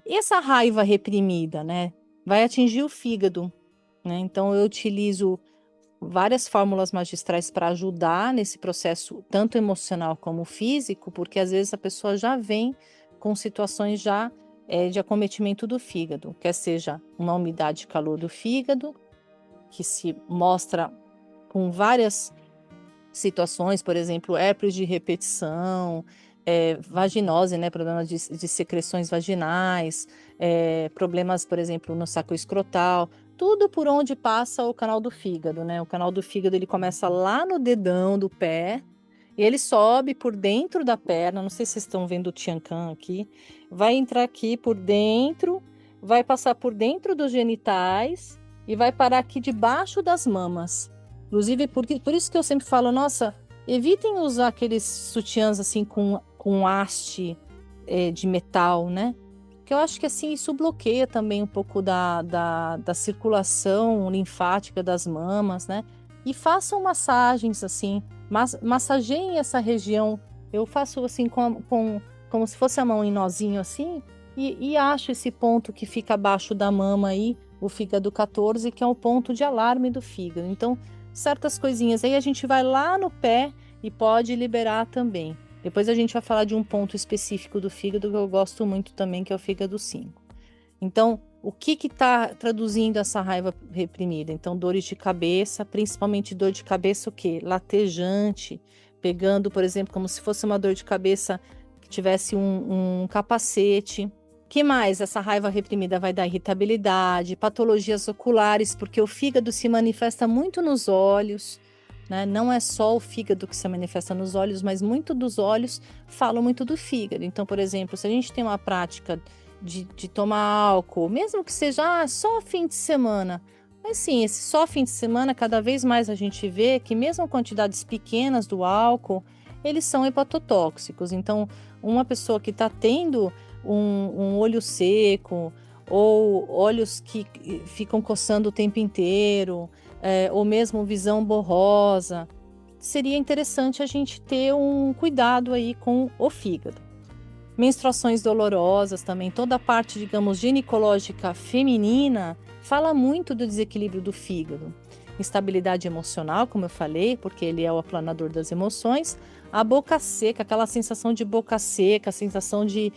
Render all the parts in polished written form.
E essa raiva reprimida, né, vai atingir o fígado, né? Então eu utilizo várias fórmulas magistrais para ajudar nesse processo, tanto emocional como físico, porque às vezes a pessoa já vem com situações já de acometimento do fígado, quer seja uma umidade e calor do fígado, que se mostra com várias situações, por exemplo, herpes de repetição, vaginose, né, problemas de secreções vaginais, problemas, por exemplo, no saco escrotal, tudo por onde passa o canal do fígado, né? O canal do fígado ele começa lá no dedão do pé e ele sobe por dentro da perna. Não sei se vocês estão vendo o Tiancan aqui. Vai entrar aqui por dentro, vai passar por dentro dos genitais e vai parar aqui debaixo das mamas. Inclusive, por isso que eu sempre falo, nossa, evitem usar aqueles sutiãs assim com haste de metal, né? Porque eu acho que assim isso bloqueia também um pouco da circulação linfática das mamas, né? E façam massagens assim, massageiem essa região. Eu faço assim como se fosse a mão em nozinho assim, e acho esse ponto que fica abaixo da mama aí, o fígado 14, que é o ponto de alarme do fígado. Então, certas coisinhas. Aí a gente vai lá no pé e pode liberar também. Depois a gente vai falar de um ponto específico do fígado que eu gosto muito também, que é o fígado 5. Então, o que está traduzindo essa raiva reprimida? Então, dores de cabeça, principalmente dor de cabeça o quê? Latejante, pegando, por exemplo, como se fosse uma dor de cabeça que tivesse um capacete. Que mais essa raiva reprimida vai dar? Irritabilidade, patologias oculares, porque o fígado se manifesta muito nos olhos, né? Não é só o fígado que se manifesta nos olhos, mas muito dos olhos falam muito do fígado. Então, por exemplo, se a gente tem uma prática de tomar álcool, mesmo que seja só fim de semana, mas sim, esse só fim de semana, cada vez mais a gente vê que mesmo quantidades pequenas do álcool, eles são hepatotóxicos. Então, uma pessoa que está tendo um olho seco, ou olhos que ficam coçando o tempo inteiro, ou mesmo visão borrosa, seria interessante a gente ter um cuidado aí com o fígado. Menstruações dolorosas também, toda a parte, digamos, ginecológica feminina fala muito do desequilíbrio do fígado. Instabilidade emocional, como eu falei, porque ele é o aplanador das emoções. A boca seca, aquela sensação de boca seca, a sensação de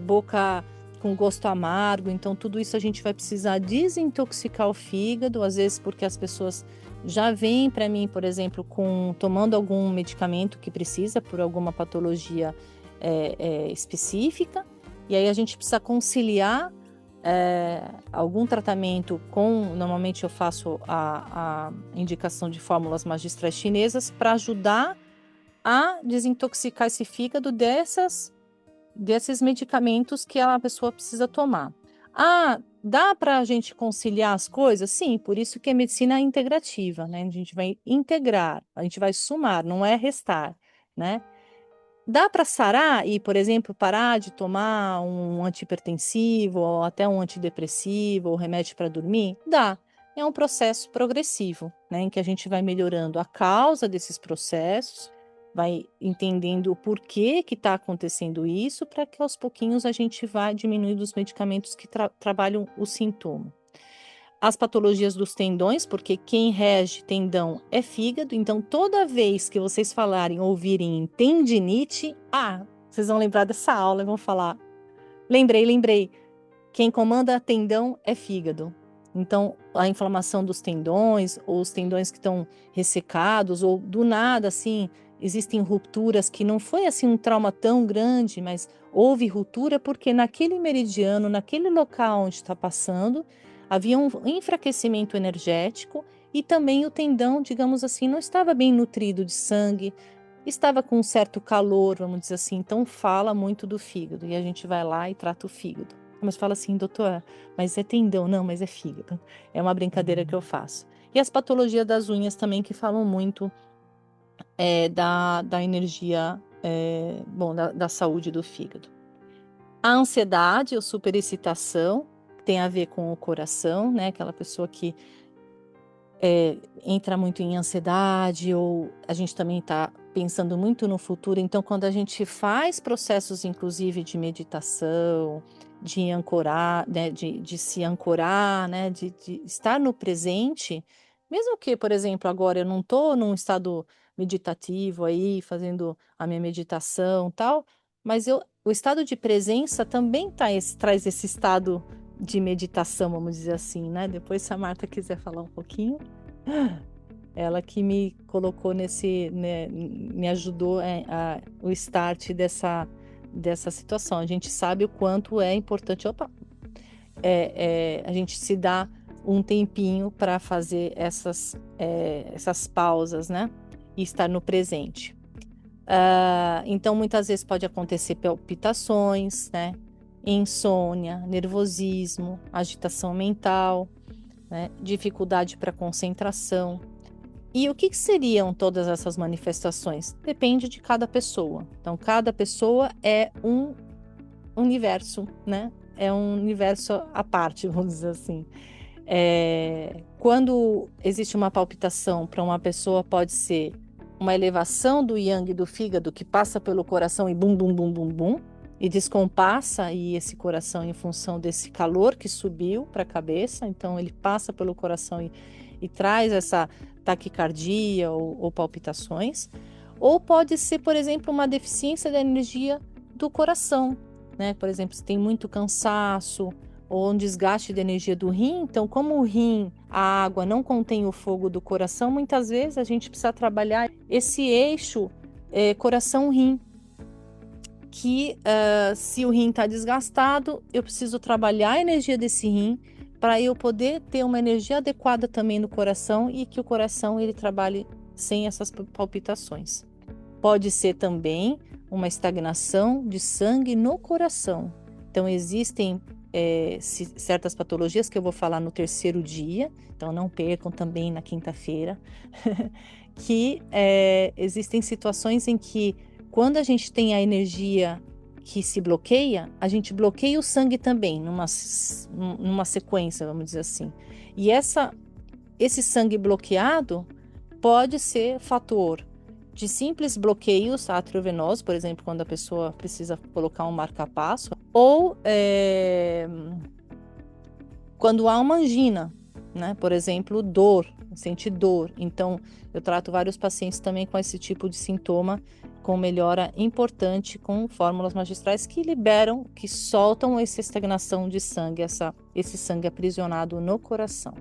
boca com gosto amargo. Então, tudo isso a gente vai precisar desintoxicar o fígado, às vezes porque as pessoas já vêm para mim, por exemplo, tomando algum medicamento que precisa por alguma patologia específica, e aí a gente precisa conciliar algum tratamento normalmente eu faço a indicação de fórmulas magistrais chinesas para ajudar a desintoxicar esse fígado desses medicamentos que a pessoa precisa tomar. Dá para a gente conciliar as coisas? Sim, por isso que é medicina integrativa, né? A gente vai integrar, a gente vai somar, não é restar, né? Dá para sarar e, por exemplo, parar de tomar um antihipertensivo ou até um antidepressivo ou remédio para dormir? Dá. É um processo progressivo, né, em que a gente vai melhorando a causa desses processos, vai entendendo o porquê que está acontecendo isso, para que aos pouquinhos a gente vá diminuindo os medicamentos que trabalham o sintoma. As patologias dos tendões, porque quem rege tendão é fígado, então toda vez que vocês ouvirem tendinite, vocês vão lembrar dessa aula e vão falar: lembrei, quem comanda tendão é fígado. Então, a inflamação dos tendões, ou os tendões que estão ressecados, ou do nada, assim, existem rupturas que não foi assim um trauma tão grande, mas houve ruptura porque naquele meridiano, naquele local onde está passando, havia um enfraquecimento energético e também o tendão, digamos assim, não estava bem nutrido de sangue, estava com um certo calor, vamos dizer assim, então fala muito do fígado, e a gente vai lá e trata o fígado. Mas fala assim, doutora, mas é tendão? Não, mas é fígado. É uma brincadeira que eu faço. E as patologias das unhas também, que falam muito da energia, da saúde do fígado. A ansiedade ou superexcitação, tem a ver com o coração, né? Aquela pessoa que entra muito em ansiedade, ou a gente também está pensando muito no futuro, então quando a gente faz processos, inclusive de meditação, de ancorar, né, de se ancorar, né, de estar no presente, mesmo que, por exemplo, agora eu não estou num estado meditativo aí, fazendo a minha meditação, tal, mas o estado de presença também traz esse estado de meditação, vamos dizer assim, né? Depois, se a Marta quiser falar um pouquinho. Ela que me colocou né, me ajudou o start dessa situação. A gente sabe o quanto é importante, a gente se dá um tempinho para fazer essas pausas, né? E estar no presente. Então, muitas vezes pode acontecer palpitações, né? Insônia, nervosismo, agitação mental, né? Dificuldade para concentração. E o que seriam todas essas manifestações? Depende de cada pessoa. Então, cada pessoa é um universo, né? É um universo à parte, vamos dizer assim. Quando existe uma palpitação para uma pessoa, pode ser uma elevação do yang do fígado que passa pelo coração e bum, bum, bum, bum, bum, e descompassa aí esse coração em função desse calor que subiu para a cabeça. Então, ele passa pelo coração e traz essa taquicardia ou palpitações. Ou pode ser, por exemplo, uma deficiência da energia do coração, né? Por exemplo, se tem muito cansaço ou um desgaste de energia do rim, então como o rim, a água não contém o fogo do coração, muitas vezes a gente precisa trabalhar esse eixo coração-rim, que se o rim está desgastado, eu preciso trabalhar a energia desse rim para eu poder ter uma energia adequada também no coração e que o coração ele trabalhe sem essas palpitações. Pode ser também uma estagnação de sangue no coração. Então, existem certas patologias que eu vou falar no terceiro dia, então não percam também na quinta-feira, que existem situações em que, quando a gente tem a energia que se bloqueia, a gente bloqueia o sangue também, numa sequência, vamos dizer assim. E esse sangue bloqueado pode ser fator de simples bloqueios arteriovenosos, por exemplo, quando a pessoa precisa colocar um marca-passo, ou quando há uma angina, né? Por exemplo, sente dor. Então, eu trato vários pacientes também com esse tipo de sintoma, com melhora importante com fórmulas magistrais que liberam, que soltam essa estagnação de sangue, esse sangue aprisionado no coração.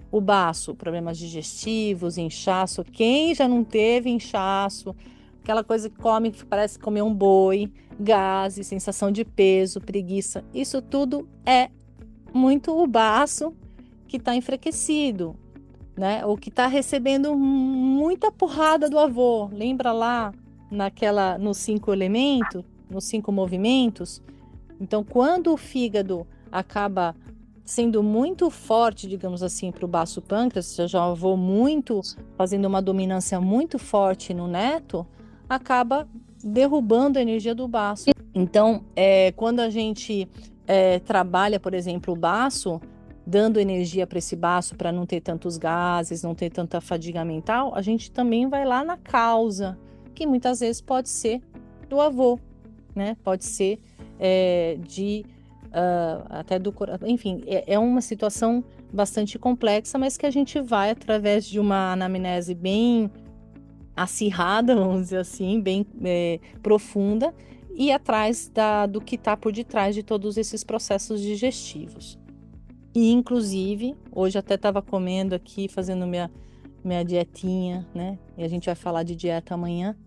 O baço, problemas digestivos, inchaço. Quem já não teve inchaço? Aquela coisa que come, que parece comer um boi, gases, sensação de peso, preguiça. Isso tudo é muito o baço que está enfraquecido, né? Ou que está recebendo muita porrada do avô. Lembra lá nos 5 elementos, nos 5 movimentos? Então, quando o fígado acaba sendo muito forte, digamos assim, para o baço pâncreas, já vou muito fazendo uma dominância muito forte no neto, acaba derrubando a energia do baço. Então, quando a gente trabalha, por exemplo, o baço, dando energia para esse baço para não ter tantos gases, não ter tanta fadiga mental, a gente também vai lá na causa, que muitas vezes pode ser do avô, né? Pode ser até do coração. Enfim, é uma situação bastante complexa, mas que a gente vai através de uma anamnese bem acirrada, vamos dizer assim, bem profunda, e atrás do que está por detrás de todos esses processos digestivos. E, inclusive, hoje até estava comendo aqui, fazendo minha dietinha, né? E a gente vai falar de dieta amanhã.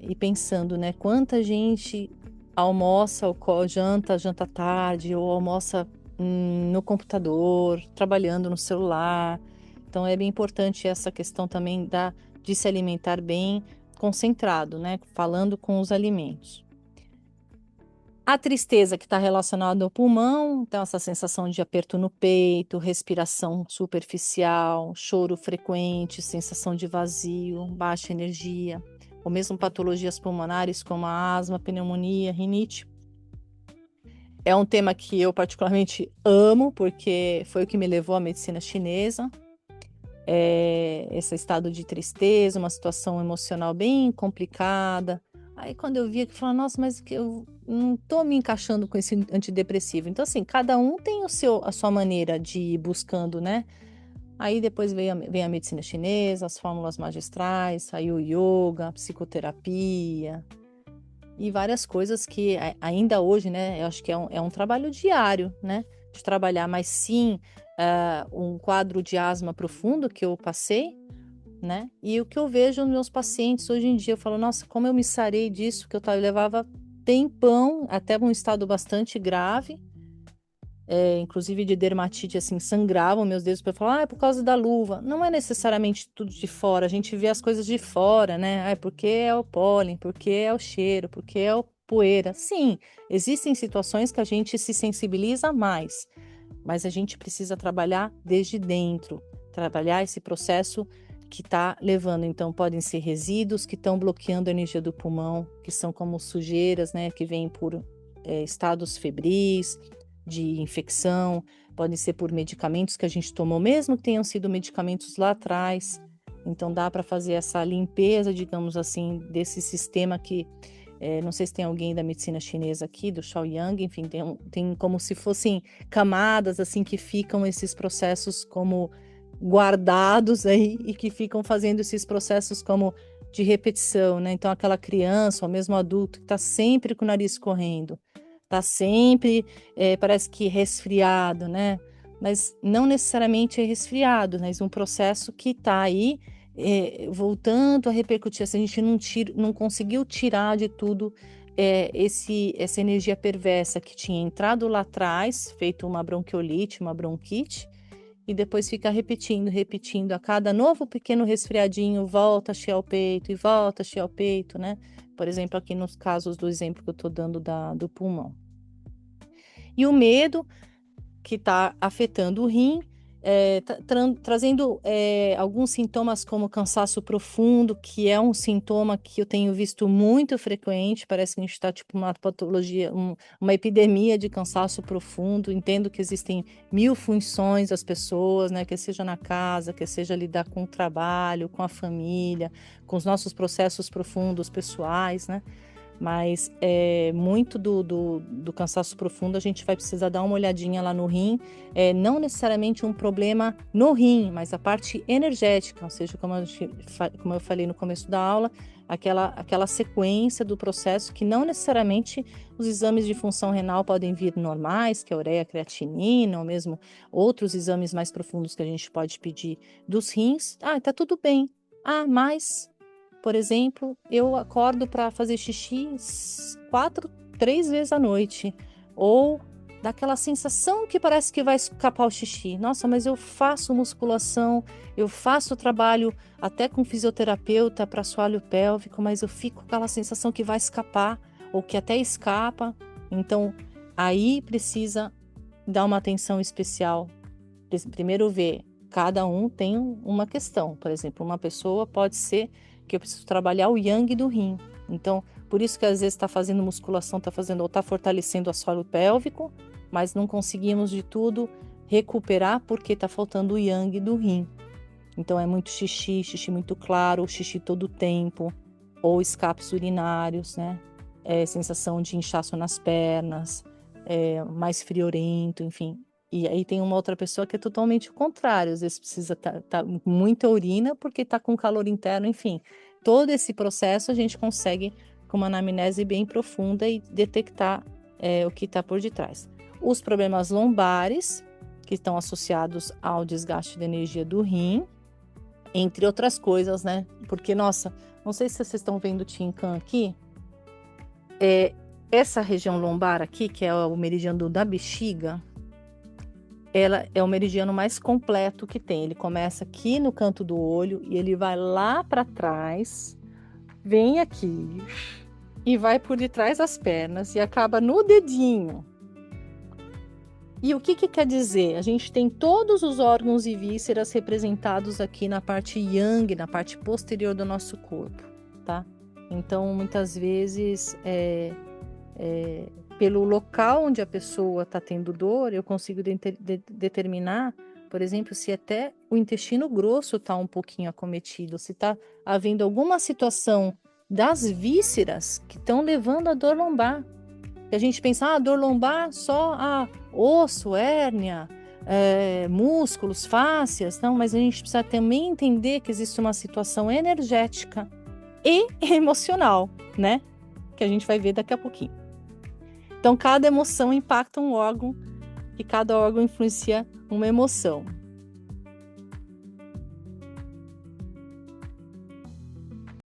E pensando, né? Quanta gente almoça ou janta tarde, ou almoça no computador, trabalhando no celular. Então, é bem importante essa questão também de se alimentar bem concentrado, né? Falando com os alimentos. A tristeza que está relacionada ao pulmão, então essa sensação de aperto no peito, respiração superficial, choro frequente, sensação de vazio, baixa energia, ou mesmo patologias pulmonares como a asma, pneumonia, rinite. É um tema que eu particularmente amo, porque foi o que me levou à medicina chinesa. esse estado de tristeza, uma situação emocional bem complicada. Aí quando eu via que eu falava, nossa, mas que eu não tô me encaixando com esse antidepressivo. Então, assim, cada um tem a sua maneira de ir buscando, né? Aí depois vem a medicina chinesa, as fórmulas magistrais, aí o yoga, a psicoterapia e várias coisas que ainda hoje, né, eu acho que é um trabalho diário, né, de trabalhar, mas sim, um quadro de asma profundo que eu passei, né, e o que eu vejo nos meus pacientes hoje em dia, eu falo, nossa, como eu me sarei disso, que eu levava tempão, até um estado bastante grave, inclusive de dermatite, assim, sangravam meus dedos para falar, ah, é por causa da luva. Não é necessariamente tudo de fora, a gente vê as coisas de fora, né? Ah, é porque é o pólen, porque é o cheiro, porque é o poeira. Sim, existem situações que a gente se sensibiliza mais, mas a gente precisa trabalhar desde dentro, trabalhar esse processo que está levando. Então, podem ser resíduos que estão bloqueando a energia do pulmão, que são como sujeiras, né, que vêm por estados febris, de infecção, podem ser por medicamentos que a gente tomou, mesmo que tenham sido medicamentos lá atrás. Então, dá para fazer essa limpeza, digamos assim, desse sistema que não sei se tem alguém da medicina chinesa aqui, do Shaoyang, enfim, tem como se fossem camadas assim que ficam esses processos como guardados aí e que ficam fazendo esses processos como de repetição, né? Então, aquela criança ou mesmo adulto que está sempre com o nariz correndo, está sempre, parece que resfriado, né? Mas não necessariamente é resfriado, mas um processo que está aí voltando a repercutir, se a gente não conseguiu tirar de tudo essa energia perversa que tinha entrado lá atrás, feito uma bronquiolite, uma bronquite, e depois fica repetindo, repetindo. A cada novo pequeno resfriadinho, volta a chiar o peito e volta a chiar o peito, né? Por exemplo, aqui nos casos do exemplo que eu estou dando do pulmão. E o medo que está afetando o rim, trazendo alguns sintomas como cansaço profundo, que é um sintoma que eu tenho visto muito frequente, parece que a gente está tipo uma patologia, uma epidemia de cansaço profundo. Entendo que existem mil funções das pessoas, né, que seja na casa, que seja lidar com o trabalho, com a família, com os nossos processos profundos pessoais, né? Mas muito do cansaço profundo a gente vai precisar dar uma olhadinha lá no rim, não necessariamente um problema no rim, mas a parte energética, ou seja, como eu falei no começo da aula, aquela sequência do processo que não necessariamente os exames de função renal podem vir normais, que é a ureia, creatinina, ou mesmo outros exames mais profundos que a gente pode pedir dos rins. Ah, tá tudo bem. Ah, mas por exemplo, eu acordo para fazer xixi 3 vezes à noite. Ou daquela sensação que parece que vai escapar o xixi. Nossa, mas eu faço musculação, eu faço trabalho até com fisioterapeuta para assoalho pélvico, mas eu fico com aquela sensação que vai escapar, ou que até escapa. Então, aí precisa dar uma atenção especial. Primeiro ver, cada um tem uma questão. Por exemplo, uma pessoa pode ser que eu preciso trabalhar o yang do rim. Então, por isso que às vezes está fazendo musculação, está fazendo ou está fortalecendo o assoalho pélvico, mas não conseguimos de tudo recuperar porque está faltando o yang do rim. Então é muito xixi, xixi muito claro, xixi todo o tempo, ou escapes urinários, né? Sensação de inchaço nas pernas, mais friorento, enfim. E aí tem uma outra pessoa que é totalmente o contrário, às vezes precisa tá muita urina porque está com calor interno, enfim. Todo esse processo a gente consegue, com uma anamnese bem profunda, e detectar o que está por detrás. Os problemas lombares, que estão associados ao desgaste da energia do rim, entre outras coisas, né? Porque, nossa, não sei se vocês estão vendo o Tincan aqui, essa região lombar aqui, que é o meridiano da bexiga, ela é o meridiano mais completo que tem. Ele começa aqui no canto do olho e ele vai lá para trás, vem aqui e vai por detrás das pernas e acaba no dedinho. E o que quer dizer? A gente tem todos os órgãos e vísceras representados aqui na parte yang, na parte posterior do nosso corpo, tá? Então, muitas vezes, pelo local onde a pessoa está tendo dor, eu consigo determinar Por exemplo, se até o intestino grosso está um pouquinho acometido, se está havendo alguma situação das vísceras que estão levando à dor lombar. E a gente pensa, dor lombar só osso, hérnia, músculos, fáscias. Não, mas a gente precisa também entender que existe uma situação energética e emocional, né? Que a gente vai ver daqui a pouquinho. Então, cada emoção impacta um órgão e cada órgão influencia uma emoção.